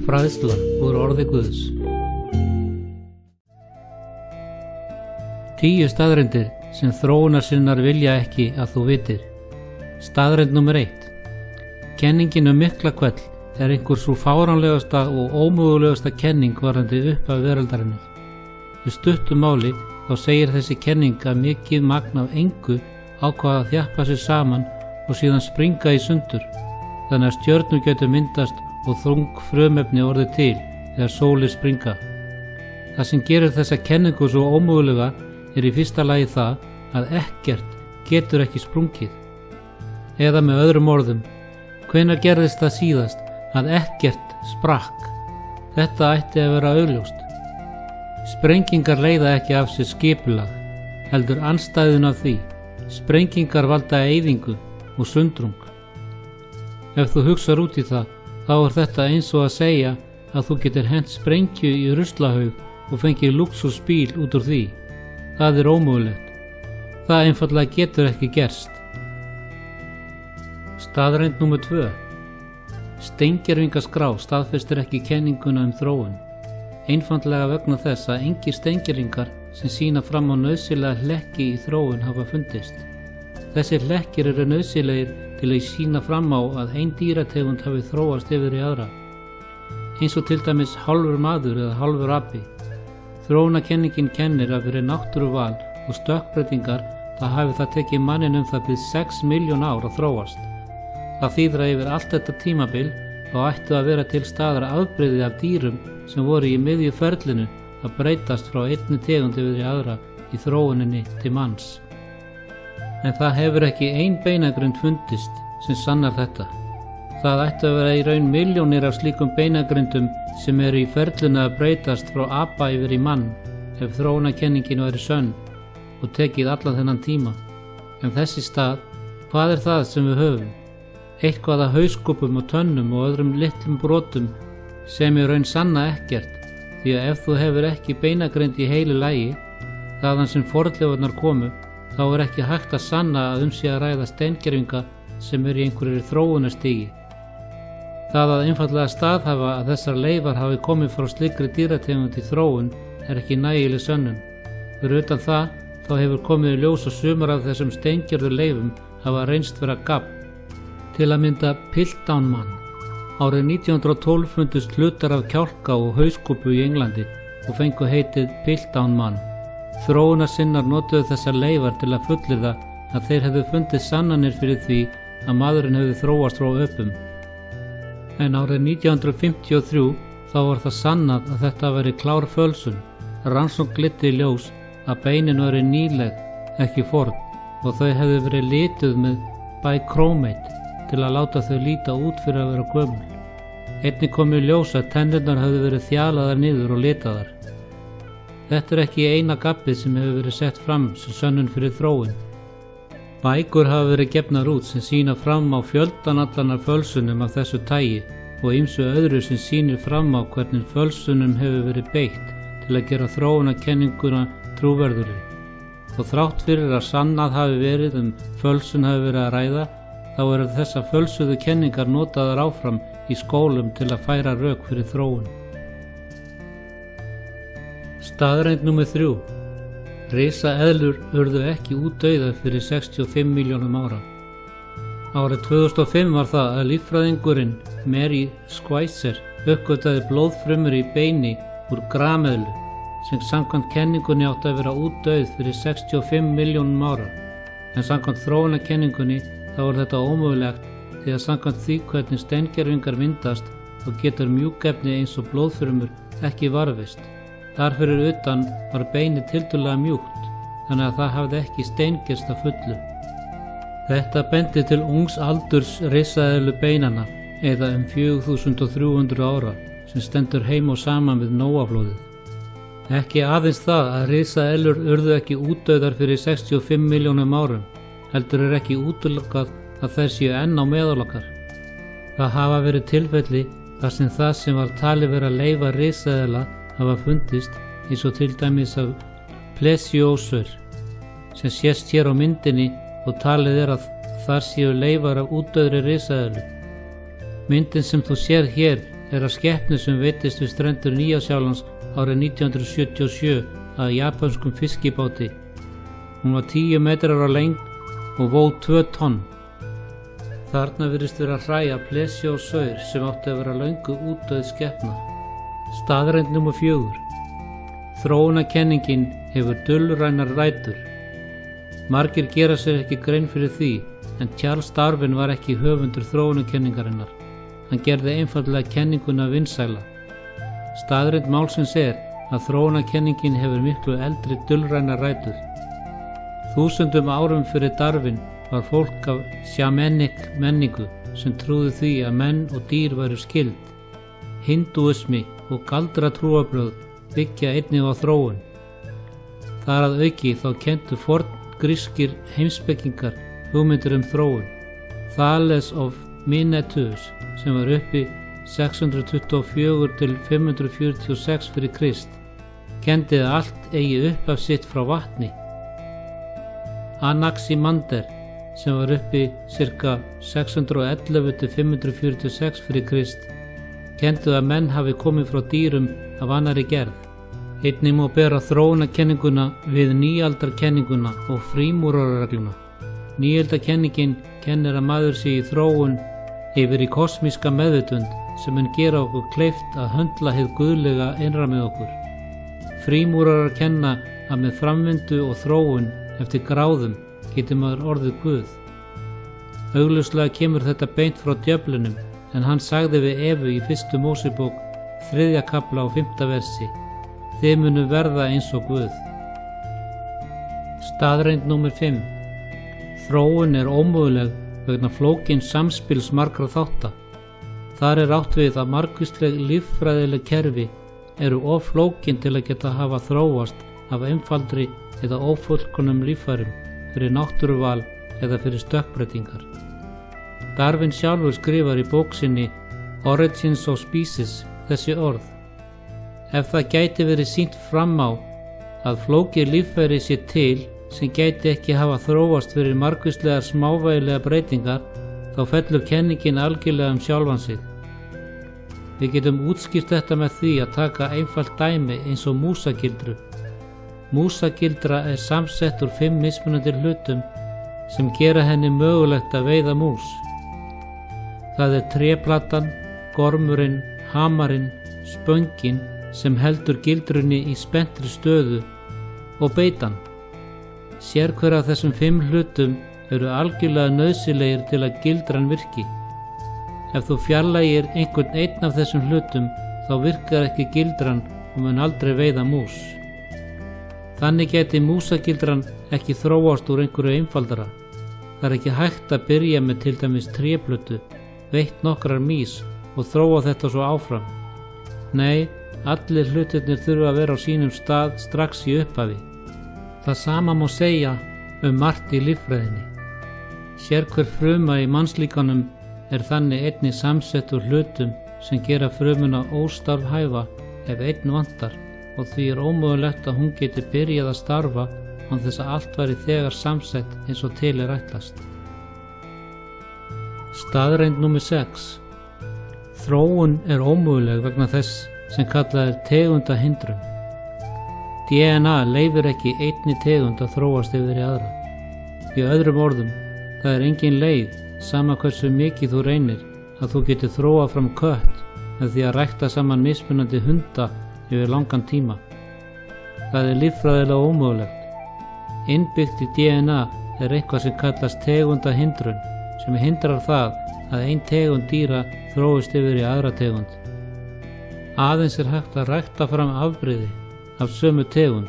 Fræðsla úr orði Guðs. 10 staðreyndir sem þróunarsinnar vilja ekki að þú vitir. Staðreynd nr. 1. Kenningin mikla hvell er einhver svo fáránlegasta og ómögulegasta kenning varðandi upphaf veraldarinnar. Í stuttu máli þá segir þessi kenning að mikið magn af engu ákvað að þjappa sig saman og síðan springa í sundur, þannig að stjörnur getur myndast og þung frumefni orðið til þegar sólir springa. Það sem gerir þessa kenningu svo ómögulega er í fyrsta lagi það að ekkert getur ekki sprungið. Eða með öðrum orðum, hvenær gerðist það síðast að ekkert sprakk? Þetta ætti að vera augljóst. Sprengingar leiða ekki af sér skipulag, heldur andstæðun af því. Sprengingar valda eyðingu og sundrung. Ef þú hugsar út í það, þá er þetta eins og að segja að þú getur hent sprengju í ruslahaug og fengið lúxusbíl út úr því. Það er ómögulegt. Það einfaldlega getur ekki gerst. Staðreynd nr. 2. Steingervingaskrá staðfestir ekki kenninguna þróun. Einfaldlega vegna þess að engir steingervingar sem sýna fram á nauðsynlega hlekki í þróun hafa fundist. Þessir hlekkir eru nauðsynlegir til að sýna fram á að ein dýrategund hafi þróast yfir í aðra, eins og til dæmis hálfur maður eða hálfur api. Þróunarkenningin kennir að fyrir náttúruval og stökkbreytingar það hafi það tekið manninum það við 6 milljón ár að þróast. Það þýðir að yfir allt þetta tímabil þá ættu að vera til staðar afbrigði af dýrum sem voru í miðju ferlinu að breytast frá einni tegund yfir í aðra í þróuninni til manns. En það hefur ekki ein beinagrind fundist sem sannar þetta. Það ættu að vera í raun milljónir af slíkum beinagrindum sem eru í ferlinu að breytast frá apa yfir í mann ef þróunarkenningin væri sönn og tekið allan þennan tíma. En þess í stað, hvað er það sem við höfum? Eitthvað af hauskúpum og tönnum og öðrum litlum brotum sem í raun sanna ekkert, því að ef þú hefur ekki beinagrind í heilu lagi, þaðan sem fornleifarnar komu, þá er ekki hægt að sanna að sé að ræða steingervinga sem eru í einhverju þróunarstigi. Það að einfaldlega staðhæfa að þessar leifar hafi komið frá slíkri dýrategund í þróun er ekki nægileg sönnun. Fyrir utan það, þá hefur komið í ljós að sumar af þessum steingerðu leifum hafa reynst vera gabb. Til að mynda Piltdown-mann. Árið 1912 fundust hlutar af kjálka og hauskúpu í Englandi og fengu heitið Piltdown-mann. Þróunarsinnar notuðu þessar leifar til að fullyrða að þeir hefðu fundið sannanir fyrir því að maðurinn hefði þróast frá öpum. En árið 1953 þá var það sannað að þetta væri klár fölsun. Rannsókn leiddi í ljós að beinin væri nýleg, ekki forn, og þau hefðu verið lituð með bichromate til að láta þau líta út fyrir að vera gömul. Einnig kom í ljós að tennurnar hefðu verið þjalaðar niður og litaðar. Þetta er ekki eina gabbið sem hefur verið sett fram sem sönnun fyrir þróun. Bækur hafa verið gefnar út sem sýna fram á fjöldan allan af fölsunum af þessu tagi og ýmsu öðru sem sýnir fram á hvernig fölsunum hefur verið beitt til að gera þróunarkenninguna trúverðugri. Og þrátt fyrir að sannað hafi verið fölsun hafi verið að ræða, þá eru þessa fölsuðu kenningar notaðar áfram í skólum til að færa rök fyrir þróun. Staðreynd nr. 3. Risaeðlur urðu ekki útdauðar fyrir 65 milljónum ára. Árið 2005 var það að líffræðingurinn Mary Schweitzer uppgötvaði blóðfrumur í beini úr grameðlu sem samkvæmt kenningunni átti að vera útdauð fyrir 65 milljónum ára. En samkvæmt þróunarkenningunni þá er þetta ómögulegt því að samkvæmt því hvernig steingervingar myndast og getur mjúkefni eins og blóðfrumur ekki varðveist. Þar fyrir utan var beinið tiltölulega mjúkt, þannig að það hafði ekki steingerst að fullu. Þetta bendi til ungs aldurs risaeðlu beinanna, eða 4300 ára, sem stendur heim og saman við Nóaflóðið. Ekki aðeins það að risaeðlur urðu ekki útdauðar fyrir 65 milljónum árum, heldur er ekki útilokað að þær séu enn á meðal okkar. Það hafa verið tilfelli þar sem það sem var talið vera leifa risaeðla hafa fundist, eins og til dæmis af plesiosaur sem sést hér á myndinni og talið er að þar séu leifar af útdauðri risaeðlu. Myndin sem þú sér hér er að skepnu sem veiddist við strendur Nýja-Sjálands árið 1977 að japanskum fiskibáti. Hún var 10 metrar á lengd og vó 2 tonn. Þarna virðist vera að hræja plesja og saur sem átti að vera löngu útdauð skepna. Staðreynd nr. 4. Þróunarkenningin hefur dulrænar rætur. Margir gera sér ekki grein fyrir því, en Charles Darwin var ekki höfundur þróunarkenningarinnar. Hann gerði einfaldlega kenninguna vinsæla. Staðreynd málsins að þróunarkenningin hefur miklu eldri dulrænar rætur. Þúsundum árum fyrir Darwin var fólk af shamanic menningu sem trúði því að menn og dýr væru skyld. Hindúismi og galdratrúarbrögð byggja einnig á þróun. Þar að auki þá kenndu forngrískir heimspekingar hugmyndir þróun. Thales of Miletus sem var uppi 624 til 546 fyrir Krist kenndi að allt eigi upphaf sitt frá vatni. Anaximander sem var uppi cirka 611 til 546 fyrir Krist kenndi að menn hafi komið frá dýrum af annarri gerð. Einnig má bera þróunarkenninguna við nýaldarkenninguna og frímúrararegluna. Nýaldakenningin kennir að maður sé í þróun yfir í kosmíska meðvitund sem mun gera okkur kleift að höndla hið guðlega innra með okkur. Frímúrarar kenna að með framvindu og þróun eftir gráðum getur maður orðið guð. Augljóslega kemur þetta beint frá djöflunum, en hann sagði við Evu í 1. Mósebók 3. kafla og 5. versi: Þið munu verða eins og guð. Staðreynd nr. 5. Þróun er ómöguleg vegna flókins samspils margra þátta. Þar er átt við að margvísleg líffræðileg kerfi eru of flókin til að geta hafa þróast af einfaldri eða ófullkomnum líffærum fyrir náttúruval eða fyrir stökkbreytingar. Darwin sjálfur skrifar í bók sinni Origins of Species þessi orð: Ef það gæti verið sýnt fram á að flókið líffæri sé til sem gæti ekki hafa þróast fyrir margvíslegar smávægilegar breytingar, þá fellur kenningin algjörlega sjálfan sig. Við getum útskýrt þetta með því að taka einfalt dæmi eins og músagildru. Músagildra er samsett úr 5 mismunandi hlutum sem gera henni mögulegt að veiða mús. Það er tréplattan, gormurinn, hamarinn, spöngin sem heldur gildrunni í spenntri stöðu og beitan. Sérhver af þessum 5 hlutum eru algjörlega nauðsynlegir til að gildran virki. Ef þú fjarlægir einhvern einn af þessum hlutum þá virkar ekki gildran og mun aldrei veiða mús. Þannig geti músagildran ekki þróast úr einhverju einfaldara. Það er ekki hægt að byrja með til dæmis tréplötu, veitt nokkrar mýs og þróa þetta svo áfram. Nei, allir hlutirnir þurfa að vera á sínum stað strax í upphafi. Það sama má segja margt í líffræðinni. Sérhver fruma í mannslíkanum er þannig einnig samsett úr hlutum sem gera frumuna óstarfhæfa ef einn vantar, og því er ómögulegt að hún geti byrjað að starfa án þess að allt væri þegar samsett eins og til er ætlast. Staðreynd nr. 6. Þróun er ómöguleg vegna þess sem kallað er tegundahindrun. DNA leyfir ekki einni tegund að þróast yfir í aðra. Í öðrum orðum, það er engin leið, sama hversu mikið þú reynir, að þú getur þróað fram kött með því að rækta saman mismunandi hunda yfir langan tíma. Það er líffræðilega ómögulegt. Innbyggt í DNA er eitthvað sem kallast tegundahindrun, sem hindrar það að ein tegund dýra þróist yfir í aðra tegund. Aðeins er hægt að rækta fram afbrigði af sömu tegund.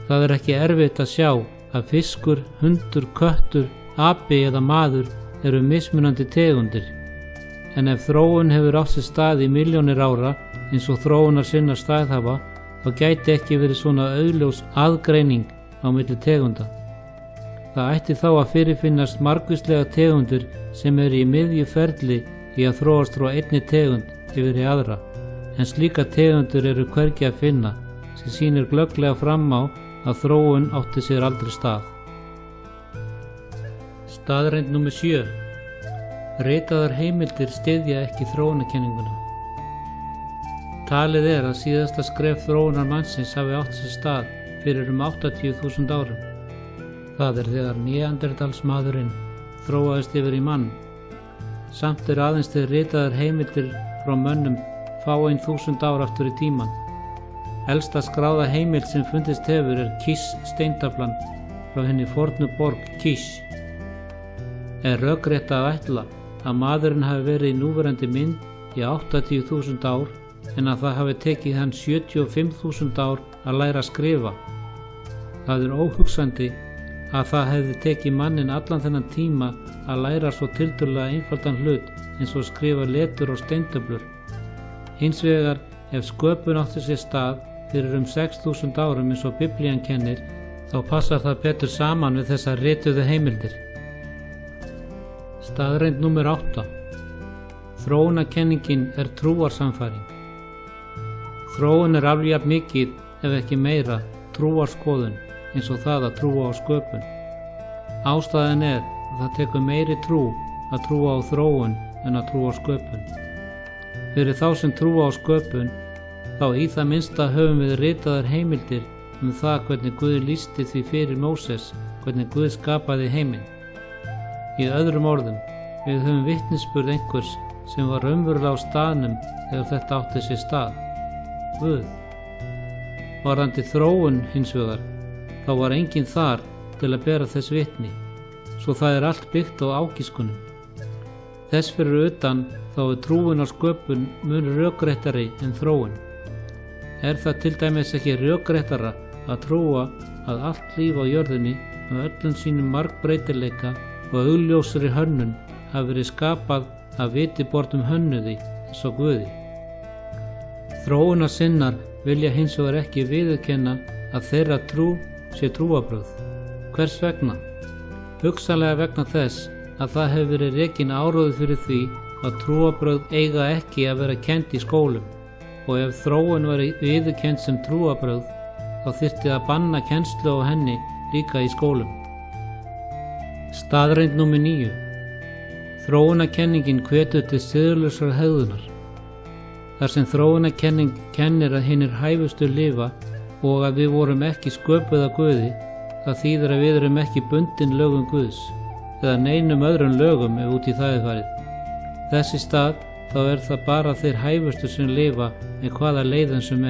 Það er ekki erfitt að sjá að fiskur, hundur, köttur, api eða maður eru mismunandi tegundir. En ef þróun hefur átt sér stað í milljónir ára eins og þróunar sinna staðhafa, þá gæti ekki verið svona augljós aðgreining á milli tegunda. Það ætti þá að fyrirfinnast margvíslega tegundir sem eru í miðju ferli í að þróast frá einni tegund yfir í aðra, en slíka tegundir eru hvergi að finna, sem sýnir glögglega fram á að þróun átti sér aldrei stað. Staðreynd nr. 7. Ritaðar heimildir styðja ekki þróunarkenninguna. Talið að síðasta skref þróunar mannsins hafi átt sér stað fyrir 80.000 árum. Það þegar neanderdalsmaðurinn þróaðist yfir í mann. Samt aðeins til ritaðar heimildir frá mönnum fáein 1000 ár aftur í tíman. Elsta skráða heimild sem fundist hefur Kish steintaflan frá henni fornu borg Kish. Rökrétt að ætla að maðurinn hafi verið í núverandi mynd í 80.000 ár en að það hafi tekið hann 75.000 ár að læra að skrifa. Það óhugsandi að það hefði tekið mannin allan þennan tíma að læra svo tiltölulega einfaldan hlut eins og skrifa letur og steintöflur. Hins vegar ef sköpun átti sér stað fyrir 6.000 árum eins og Biblían kennir, þá passar það betur saman við þessar rituðu heimildir. Staðreynd númer 8. Þróunarkenningin trúarsannfæring. Þróun alveg jafn mikið, ef ekki meira, trúarskoðun eins og það að trúa á sköpun. Ástæðan að það tekur meiri trú að trúa á þróun en að trúa á sköpun. Fyrir þá sem trúa á sköpun, þá í það minnsta höfum við ritaðar heimildir það hvernig Guð lýsti því fyrir Móses, hvernig Guð skapaði heiminn. Í öðrum orðum, við höfum vitnisburð einhvers sem var raunverulega á staðnum þegar þetta átti sér stað. Guð. Varðandi þróun hins vegar, þá var enginn þar til að bera þess vitni, svo það allt byggt á ágiskunum. Þess fyrir utan þá trúin á sköpun mun rökréttari en þróun. Það til dæmis ekki rökréttara að trúa að allt líf á jörðinni með öllum sínum margbreytileika og augljósri hönnun hafi verið skapað af vitibornum hönnuði eins og Guði. Þróunarsinnar vilja hins vegar ekki viðurkenna að þeirra trú sé trúarbrögð. Hvers vegna? Hugsanlega vegna þess að það hefur verið rekin áróður fyrir því að trúarbrögð eiga ekki að vera kennd í skólum, og ef þróun væri viðurkennd sem trúarbrögð, þá þyrfti að banna kennslu á henni líka í skólum. Staðreynd númer 9. Þróunarkenningin hvetur til siðlausrar hegðunar. Þar sem þróunarkenning kennir að hinir hæfustu lifa og að við vorum ekki sköpuð af Guði, það þýðir að við erum ekki bundin lögum Guðs eða neinum öðrum lögum ef út í það farið. Þess í stað þá það bara þeir hæfustu sem lifa með hvaða leiðan sem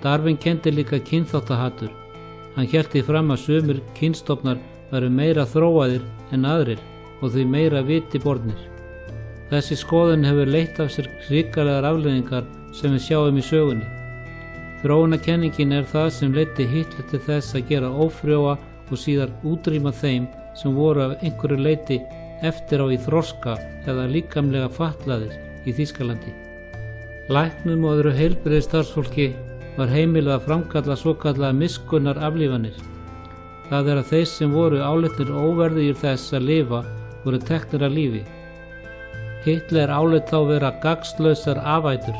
Darwin kenndi líka kynþáttahatur. Hann hélt því fram að sumir kynstofnar væru meira þróaðir en aðrir og því meira viti bornir. Þessi skoðun hefur leitt af sér hrikalegar afleiðingar sem við sjáum í sögunni. Þróunarkenningin það sem leiddi Hitler til þess að gera ófrjóa og síðar útrýma þeim sem voru af einhverju leyti eftir á í þroska eða líkamlega fatlaðir í Þýskalandi. Læknum og öðru heilbrigðisstarfsfólki var heimilað að framkalla svokallaðar miskunnar aflífanir. Það að þeir sem voru álitnir óverðugir þess að lifa voru teknir af lífi. Hitler álit þá vera gagnslausar afætur.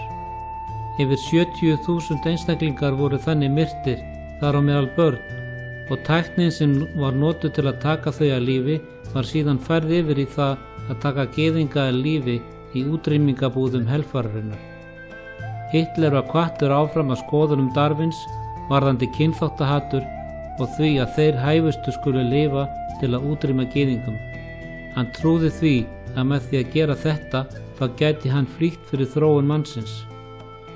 Yfir 70.000 einstaklingar voru þannig myrtir, þar á meðal börn, og tæknin sem var notuð til að taka þau af lífi var síðan færð yfir í það að taka gyðinga af lífi í útrýmingabúðum helfararinnar. Hitler var hvattur áfram að skoðunum Darwins varðandi kynþáttahatur og því að þeir hæfustu skulu lifa til að útrýma gyðingum. Hann trúði því að með því að gera þetta þá gæti hann flýtt fyrir þróun mannsins.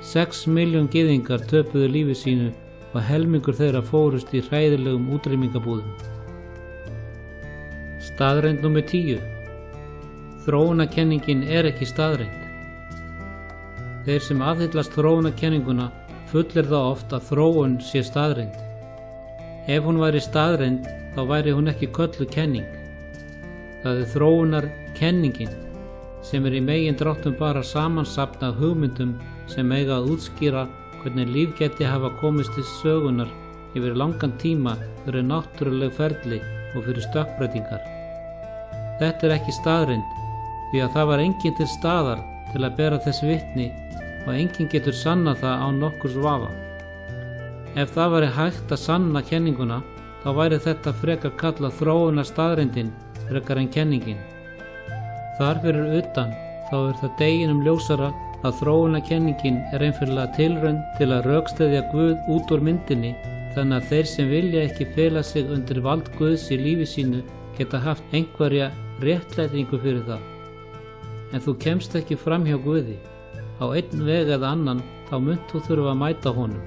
6 milljón gyðingar töpuðu lífi sínu og helmingur þeirra fórust í hræðilegum útrýmingabúðum. Staðreynd númer 10. Þróunarkenningin ekki staðreynd. Þeir sem aðhyllast þróunarkenninguna fullyrða oft að þróun sé staðreynd. Ef hún væri staðreynd þá væri hún ekki kölluð kenning. Það þróunarkenningin sem í megindráttum bara samansafn af hugmyndum sem eiga að útskýra hvernig líf geti hafa komist til sögunar yfir langan tíma fyrir náttúruleg ferli og fyrir stökkbreytingar. Þetta ekki staðreynd því að það var enginn til staðar til að bera þess vitni og enginn getur sannað það án nokkurs vafa. Ef það væri hægt að sanna kenninguna þá væri þetta frekar kallað þróunar staðreyndin frekar en kenningin. Þar fyrir utan þá það deginum ljósara að þróunarkenningin einfaldlega tilraun til að rökstyðja Guð út úr myndinni, þannig að þeir sem vilja ekki fela sig undir vald Guðs í lífi sínu geta haft einhverja réttlætingu fyrir það. En þú kemst ekki fram hjá Guði. Á einn veg eða annan þá munt þú þurfa að mæta honum.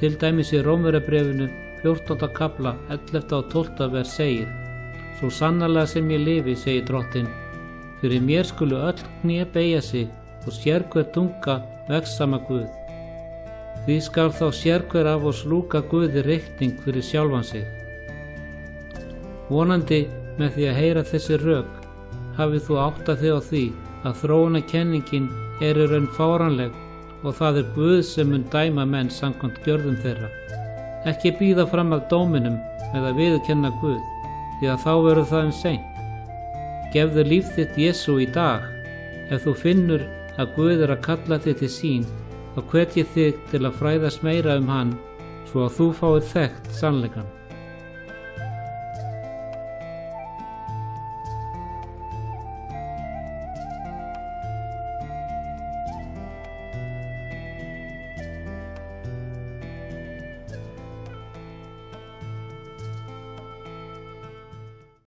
Til dæmis í Rómverjabréfinu 14. kafla 11. og 12. vers segir: Svo sannarlega sem ég lifi, segir Drottinn, fyrir mér skulu öll kné beygja sig og sérhver tunga vegsama Guð. Því skal þá sérhver af oss lúka Guði reikning fyrir sjálfan sig. Vonandi með því að heyra þessi rök hafið þú áttað þig á því að þróunarkenningin í raun fáránleg og það Guð sem mun dæma menn samkvæmt gjörðum þeirra. Ekki bíða fram að dóminum með að viðurkenna Guð, því að þá verður það seint. Gefðu líf þitt Jesú í dag. Ef þú finnur að Guð að kalla þig til sín, þá hvet ég þig til að fræðast meira hann, svo að þú fáir þekkt sannleikann.